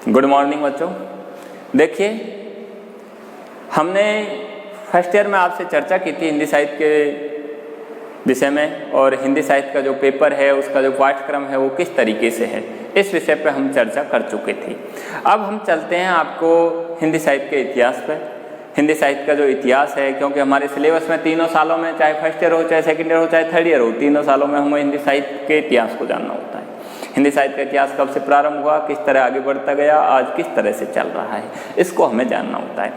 Good morning बच्चों। देखिए, हमने फर्स्ट ईयर में आपसे चर्चा की थी हिंदी साहित्य के विषय में, और हिंदी साहित्य का जो पेपर है उसका जो पाठ्यक्रम है वो किस तरीके से है, इस विषय पर हम चर्चा कर चुके थे। अब हम चलते हैं आपको हिंदी साहित्य के इतिहास पर। हिंदी साहित्य का जो इतिहास है, क्योंकि हमारे सिलेबस में तीनों सालों में, चाहे फर्स्ट ईयर हो, चाहे सेकेंड ईयर हो, चाहे थर्ड ईयर हो, तीनों सालों में हमें हिंदी साहित्य के इतिहास को जानना होता है। हिंदी साहित्य का इतिहास कब से प्रारंभ हुआ, किस तरह आगे बढ़ता गया, आज किस तरह से चल रहा है, इसको हमें जानना होता है।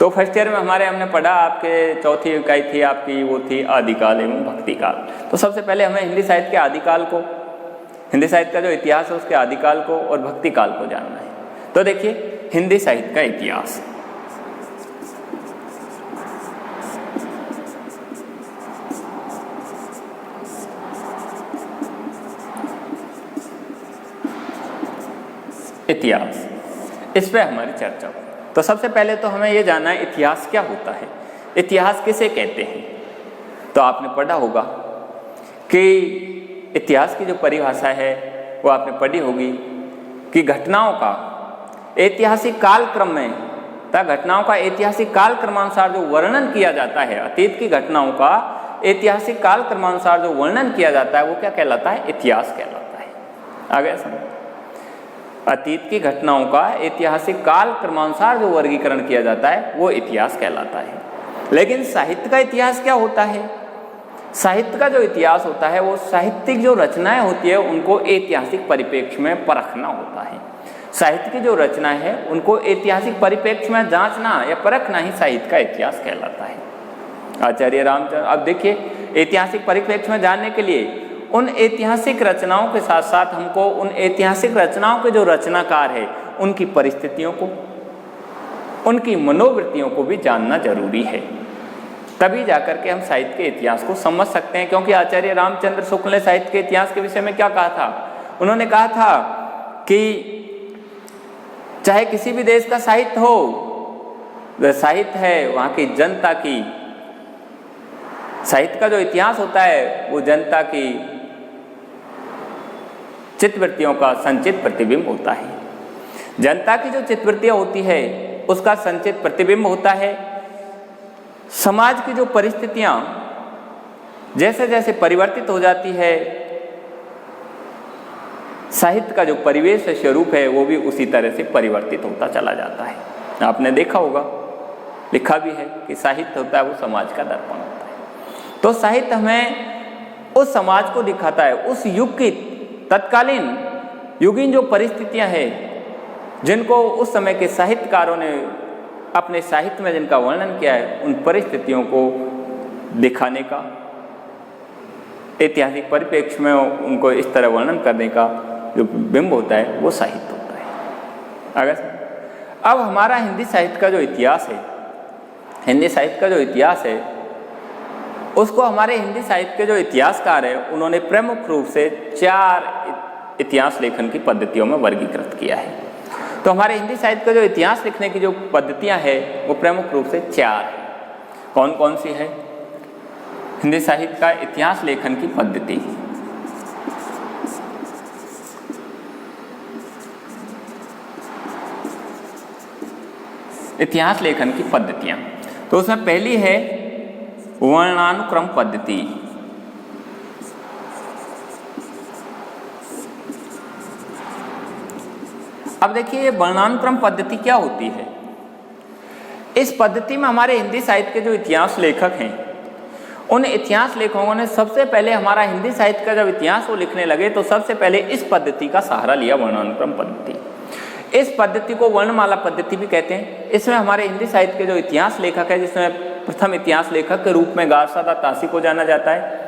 तो फर्स्ट ईयर में हमने पढ़ा, आपके चौथी इकाई थी आपकी, वो थी आदिकाल एवं भक्तिकाल। तो सबसे पहले हमें हिंदी साहित्य के आदिकाल को, हिंदी साहित्य का जो इतिहास है उसके आदिकाल को और भक्तिकाल को जानना है। तो देखिए, हिंदी साहित्य का इतिहास, इतिहास, इस पे हमारी चर्चा हो। तो सबसे पहले तो हमें ये जानना है इतिहास क्या होता है, इतिहास किसे कहते हैं। तो आपने पढ़ा होगा कि इतिहास की जो परिभाषा है वो आपने पढ़ी होगी कि घटनाओं का ऐतिहासिक कालक्रम में, घटनाओं का ऐतिहासिक काल क्रमानुसार जो वर्णन किया जाता है, अतीत की घटनाओं का ऐतिहासिक काल क्रमानुसार जो वर्णन किया जाता है वो क्या कहलाता है, इतिहास कहलाता है। आ गया समझ? अतीत की घटनाओं का ऐतिहासिक काल क्रमानुसार जो वर्गीकरण किया जाता है वो इतिहास कहलाता है। लेकिन साहित्य का इतिहास क्या होता है? साहित्य का जो इतिहास होता है वो साहित्यिक जो रचनाएं होती है उनको ऐतिहासिक परिप्रेक्ष्य में परखना होता है। साहित्य की जो रचना है उनको ऐतिहासिक परिप्रेक्ष्य में जांचना या परखना ही साहित्य का इतिहास कहलाता है। आचार्य रामचंद्र, अब देखिए, ऐतिहासिक परिप्रेक्ष्य में जानने के लिए उन ऐतिहासिक रचनाओं के साथ साथ हमको उन ऐतिहासिक रचनाओं के जो रचनाकार है उनकी परिस्थितियों को, उनकी मनोवृत्तियों को भी जानना जरूरी है। तभी जाकर के हम साहित्य के इतिहास को समझ सकते हैं। क्योंकि आचार्य रामचंद्र शुक्ल ने साहित्य के इतिहास के विषय में क्या कहा था? उन्होंने कहा था कि चाहे किसी भी देश का साहित्य हो, वह साहित्य है वहाँ की जनता की, साहित्य का जो इतिहास होता है वो जनता की चित्तवृत्तियों का संचित प्रतिबिंब होता है। जनता की जो चित्तवृत्तियां होती है उसका संचित प्रतिबिंब होता है। समाज की जो परिस्थितियां जैसे जैसे परिवर्तित हो जाती है, साहित्य का जो परिवेश स्वरूप है वो भी उसी तरह से परिवर्तित होता चला जाता है। आपने देखा होगा, लिखा भी है कि साहित्य होता है वो समाज का दर्पण होता है। तो साहित्य हमें उस समाज को दिखाता है, उस युग की तत्कालीन युगीन जो परिस्थितियां हैं जिनको उस समय के साहित्यकारों ने अपने साहित्य में जिनका वर्णन किया है, उन परिस्थितियों को दिखाने का, ऐतिहासिक परिप्रेक्ष्य में उनको इस तरह वर्णन करने का जो बिंब होता है वो साहित्य होता है। अगर अब हमारा हिंदी साहित्य का जो इतिहास है, हिंदी साहित्य का जो इतिहास है उसको हमारे हिंदी साहित्य के जो इतिहासकार हैं उन्होंने प्रमुख रूप से 4 इतिहास लेखन की पद्धतियों में वर्गीकृत किया है। तो हमारे हिंदी साहित्य का जो इतिहास लिखने की जो पद्धतियां हैं वो प्रमुख रूप से 4 हैं। कौन कौन सी है? हिंदी साहित्य का इतिहास लेखन की पद्धति, इतिहास लेखन की पद्धतियां, तो उसमें पहली है वर्णानुक्रम पद्धति। अब देखिए, ये वर्णानुक्रम पद्धति क्या होती है? इस पद्धति में हमारे हिंदी साहित्य के जो इतिहास लेखक हैं उन इतिहास लेखकों ने सबसे पहले हमारा हिंदी साहित्य का जब इतिहास वो लिखने लगे तो सबसे पहले इस पद्धति का सहारा लिया, वर्णानुक्रम पद्धति। इस पद्धति को वर्णमाला पद्धति भी कहते हैं। इसमें हमारे हिंदी साहित्य के जो इतिहास लेखक है, जिसमें प्रथम इतिहास लेखक के रूप में गारसादा तासी को जाना जाता है।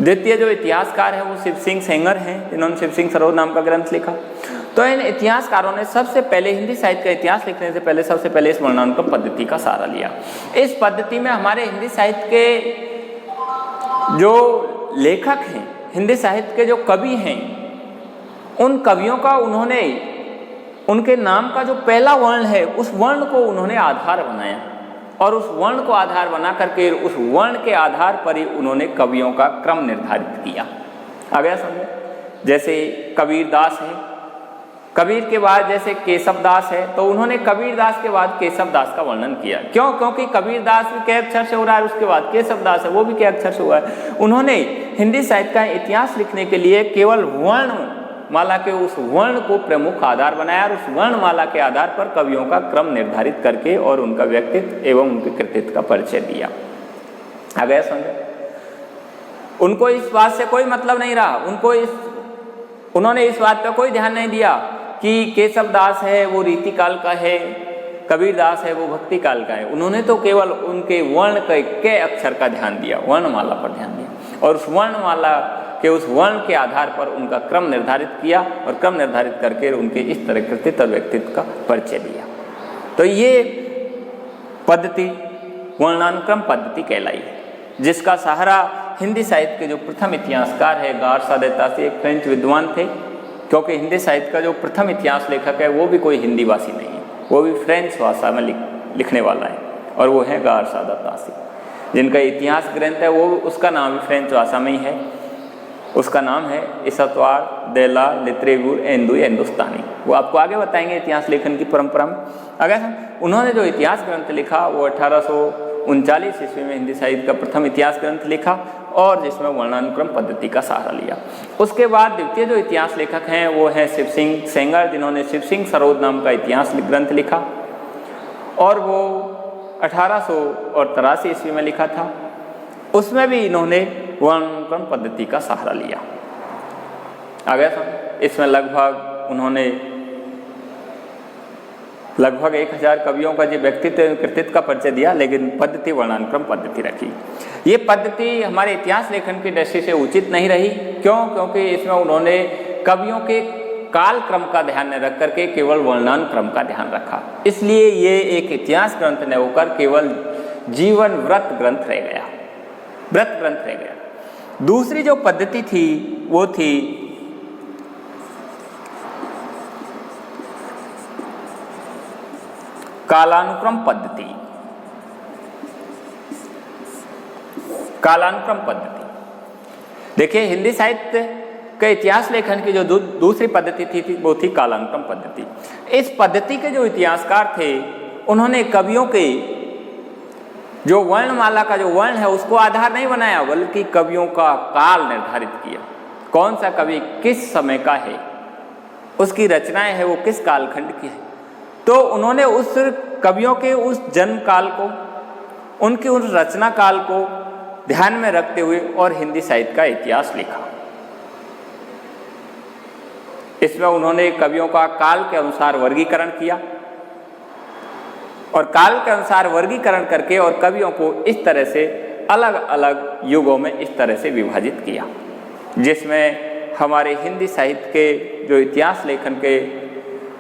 द्वितीय जो इतिहासकार है वो शिव सिंह सेंगर हैं, जिन्होंने शिव सिंह सरोद नाम का ग्रंथ लिखा। तो इन इतिहासकारों ने सबसे पहले हिंदी साहित्य का इतिहास लिखने से पहले सबसे पहले इस वर्णानुक्रम पद्धति का सहारा लिया। इस पद्धति में हमारे हिंदी साहित्य के जो लेखक हैं, हिंदी साहित्य के जो कवि हैं, उन कवियों का उन्होंने उनके नाम का जो पहला वर्ण है उस वर्ण को उन्होंने आधार बनाया, और उस वर्ण को आधार बना करके उस वर्ण के आधार पर ही उन्होंने कवियों का क्रम निर्धारित किया। आ गया समझे? जैसे कबीरदास हैं, कबीर के बाद जैसे केशव दास है, तो उन्होंने कबीर दास के बाद केशव दास का वर्णन किया। क्यों? क्योंकि कबीर दास भी के अक्षर से हो रहा है, उसके बाद केशव दास है वो भी के अक्षर से हुआ है। उन्होंने हिंदी साहित्य का इतिहास लिखने के लिए केवल वर्णमाला के उस वर्ण को प्रमुख आधार बनाया और उस वर्णमाला के आधार पर कवियों का क्रम निर्धारित करके और उनका व्यक्तित्व एवं उनके कृतित्व का परिचय दिया। आ गया समझे? उनको इस बात से कोई मतलब नहीं रहा, उन्होंने इस बात पर कोई ध्यान नहीं दिया कि केशव दास है वो रीति काल का है, कबीर दास है वो भक्ति काल का है। उन्होंने तो केवल उनके वर्ण के अक्षर का ध्यान दिया, वर्णमाला पर ध्यान दिया और उस वर्णमाला के उस वर्ण के आधार पर उनका क्रम निर्धारित किया और क्रम निर्धारित करके उनके इस तरह कृतित्व और व्यक्तित्व का परिचय दिया। तो ये पद्धति वर्णानुक्रम पद्धति कहलाई, जिसका सहारा हिंदी साहित्य के जो प्रथम इतिहासकार है गारसा दे तासी, एक फ्रेंच विद्वान थे। क्योंकि हिंदी साहित्य का जो प्रथम इतिहास लेखक है वो भी कोई हिंदी भाषी नहीं है, वो भी फ्रेंच भाषा में लिखने वाला है और वो है गारसा दे तासी, जिनका इतिहास ग्रंथ है वो उसका नाम भी फ्रेंच भाषा में ही है। उसका नाम है इसतवार दे ला लिटरेचर हिंदुस्तानी। वो आपको आगे बताएंगे इतिहास लेखन की परंपरा में। अगर उन्होंने जो इतिहास ग्रंथ लिखा वो 1839 ईस्वी में हिंदी साहित्य का प्रथम इतिहास ग्रंथ लिखा और जिसमें वर्णानुक्रम पद्धति का सहारा लिया। उसके बाद द्वितीय जो इतिहास लेखक हैं वो हैं शिव सिंह सेंगर, जिन्होंने शिव सिंह सरोद नाम का इतिहास ग्रंथ लिखा और वो 1883 ईस्वी में लिखा था। उसमें भी इन्होंने वर्णानुक्रम पद्धति का सहारा लिया। आ गया समझ? इसमें लगभग उन्होंने 1000 कवियों का जो व्यक्तित्व कृतित्व का परिचय दिया, लेकिन पद्धति वर्णानुक्रम पद्धति रखी। ये पद्धति हमारे इतिहास लेखन की दृष्टि से उचित नहीं रही। क्यों? क्योंकि इसमें उन्होंने कवियों के काल क्रम का ध्यान न रख करके केवल वर्णानुक्रम का ध्यान रखा, इसलिए ये एक इतिहास ग्रंथ न होकर केवल जीवन व्रत ग्रंथ रह गया, व्रत ग्रंथ रह गया। दूसरी जो पद्धति थी वो थी कालानुक्रम पद्धति। कालानुक्रम पद्धति देखिए, हिंदी साहित्य के इतिहास लेखन की जो दूसरी पद्धति थी वो थी कालानुक्रम पद्धति। इस पद्धति के जो इतिहासकार थे उन्होंने कवियों के जो वर्णमाला का जो वर्ण है उसको आधार नहीं बनाया, बल्कि कवियों का काल निर्धारित किया। कौन सा कवि किस समय का है, उसकी रचनाएं है वो किस कालखंड की है, तो उन्होंने उस कवियों के उस जन्म काल को, उनके उस रचना काल को ध्यान में रखते हुए और हिंदी साहित्य का इतिहास लिखा। इसमें उन्होंने कवियों का काल के अनुसार वर्गीकरण किया और काल के अनुसार वर्गीकरण करके और कवियों को इस तरह से अलग अलग युगों में इस तरह से विभाजित किया, जिसमें हमारे हिंदी साहित्य के जो इतिहास लेखन के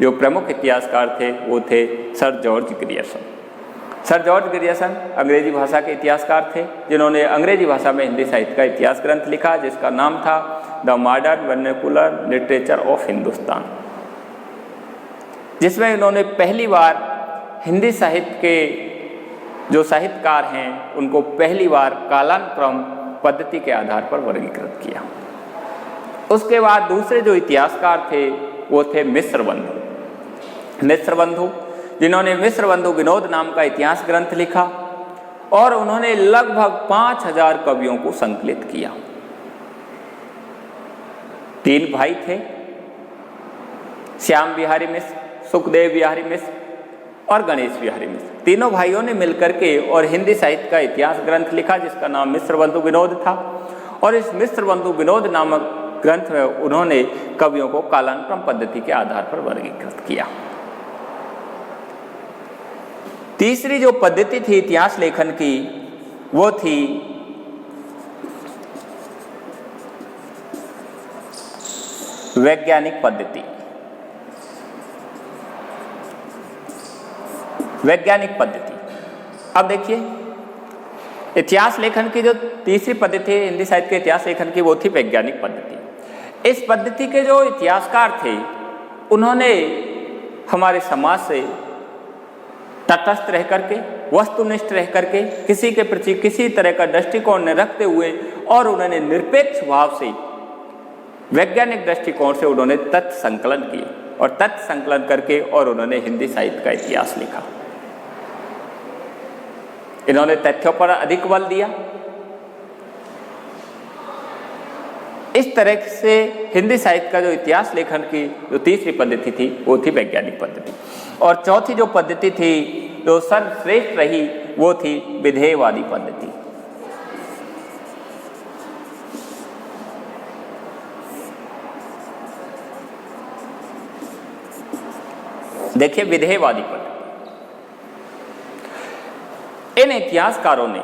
जो प्रमुख इतिहासकार थे वो थे sir George Grierson. Sir George Grierson अंग्रेजी भाषा के इतिहासकार थे, जिन्होंने अंग्रेजी भाषा में हिंदी साहित्य का इतिहास ग्रंथ लिखा जिसका नाम था the modern vernacular literature of Hindustan, जिसमें इन्होंने पहली बार हिंदी साहित्य के जो साहित्यकार हैं उनको पहली बार कालानुक्रम पद्धति के आधार पर वर्गीकृत किया। उसके बाद दूसरे जो इतिहासकार थे वो थे मिश्र बंधु, जिन्होंने मिश्र बंधु विनोद नाम का इतिहास ग्रंथ लिखा और उन्होंने लगभग 5000 कवियों को संकलित किया। 3 भाई थे, श्याम बिहारी मिश्र, सुखदेव बिहारी मिश्र और गणेश बिहारी मिश्र। तीनों भाइयों ने मिलकर के और हिंदी साहित्य का इतिहास ग्रंथ लिखा जिसका नाम मिश्र बंधु विनोद था। और इस मिश्र बंधु विनोद नामक ग्रंथ में उन्होंने कवियों को कालानुक्रम पद्धति के आधार पर वर्गीकृत किया। तीसरी जो पद्धति थी इतिहास लेखन की वो थी वैज्ञानिक पद्धति। वैज्ञानिक पद्धति, अब देखिए इतिहास लेखन की जो तीसरी पद्धति है हिंदी साहित्य के इतिहास लेखन की वो थी वैज्ञानिक पद्धति। इस पद्धति के जो इतिहासकार थे उन्होंने हमारे समाज से तटस्थ रह करके, वस्तुनिष्ठ रह करके, किसी के प्रति किसी तरह का दृष्टिकोण न रखते हुए और उन्होंने निरपेक्ष भाव से वैज्ञानिक दृष्टिकोण से उन्होंने तथ्य संकलन किए। और तथ्य संकलन करके और उन्होंने हिंदी साहित्य का इतिहास लिखा। इन्होंने तथ्यों पर अधिक बल दिया। इस तरह से हिंदी साहित्य का जो इतिहास लेखन की जो तीसरी पद्धति थी वो थी वैज्ञानिक पद्धति, और चौथी जो पद्धति थी जो सर्वश्रेष्ठ रही वो थी विधेयवादी पद्धति। देखिए विधेयवादी पद्धति, इन इतिहासकारों ने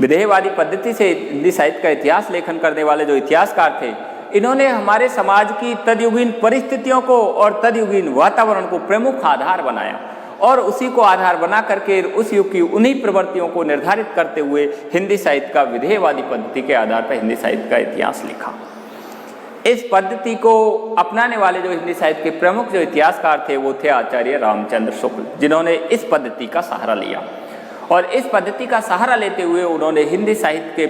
विधेयवादी पद्धति से हिंदी साहित्य का इतिहास लेखन करने वाले जो इतिहासकार थे, इन्होंने हमारे समाज की तदयुगीन परिस्थितियों को और तदयुगीन वातावरण को प्रमुख आधार बनाया और उसी को आधार बना करके उस युग की उन्हीं प्रवृत्तियों को निर्धारित करते हुए हिंदी साहित्य का विधेयवादी पद्धति के आधार पर हिंदी साहित्य का इतिहास लिखा। इस पद्धति को अपनाने वाले जो हिंदी साहित्य के प्रमुख जो इतिहासकार थे वो थे आचार्य रामचंद्र शुक्ल, जिन्होंने इस पद्धति का सहारा लिया और इस पद्धति का सहारा लेते हुए उन्होंने हिंदी साहित्य के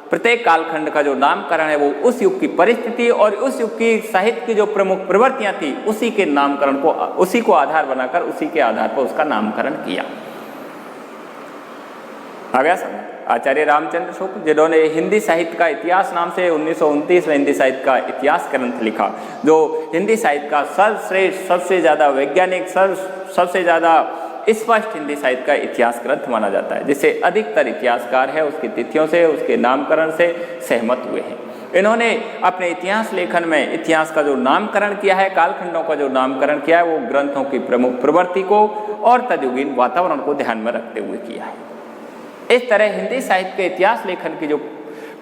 प्रत्येक कालखंड का जो नामकरण है वो उस युग की परिस्थिति और उस युग की साहित्य की जो प्रमुख प्रवृत्तियां थी उसी के नामकरण को, उसी को आधार बनाकर उसी के आधार पर उसका नामकरण किया। आ गया समझ? आचार्य रामचंद्र शुक्ल, जिन्होंने हिंदी साहित्य का इतिहास नाम से 1929 में हिंदी साहित्य का इतिहास ग्रंथ लिखा, जो हिंदी साहित्य का सर्वश्रेष्ठ, सबसे ज़्यादा वैज्ञानिक, सबसे ज़्यादा स्पष्ट हिंदी साहित्य का इतिहास ग्रंथ माना जाता है, जिसे अधिकतर इतिहासकार है उसकी तिथियों से, उसके नामकरण से सहमत हुए हैं। इन्होंने अपने इतिहास लेखन में इतिहास का जो नामकरण किया है, कालखंडों का जो नामकरण किया है, वो ग्रंथों की प्रमुख प्रवृत्ति को और तदयुगीन वातावरण को ध्यान में रखते हुए किया है। इस तरह हिंदी साहित्य के इतिहास लेखन की जो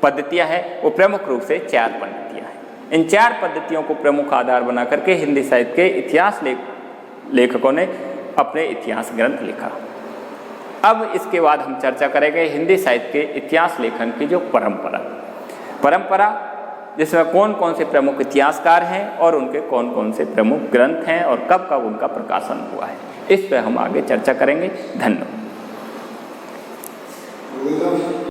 पद्धतियाँ हैं वो प्रमुख रूप से 4 पद्धतियाँ हैं। इन 4 पद्धतियों को प्रमुख आधार बना करके हिंदी साहित्य के इतिहास लेखकों ने अपने इतिहास ग्रंथ लिखा। अब इसके बाद हम चर्चा करेंगे हिंदी साहित्य के इतिहास लेखन की जो परंपरा, जिसमें कौन कौन से प्रमुख इतिहासकार हैं और उनके कौन कौन से प्रमुख ग्रंथ हैं और कब कब उनका प्रकाशन हुआ है। इस पर हम आगे चर्चा करेंगे। धन्यवाद।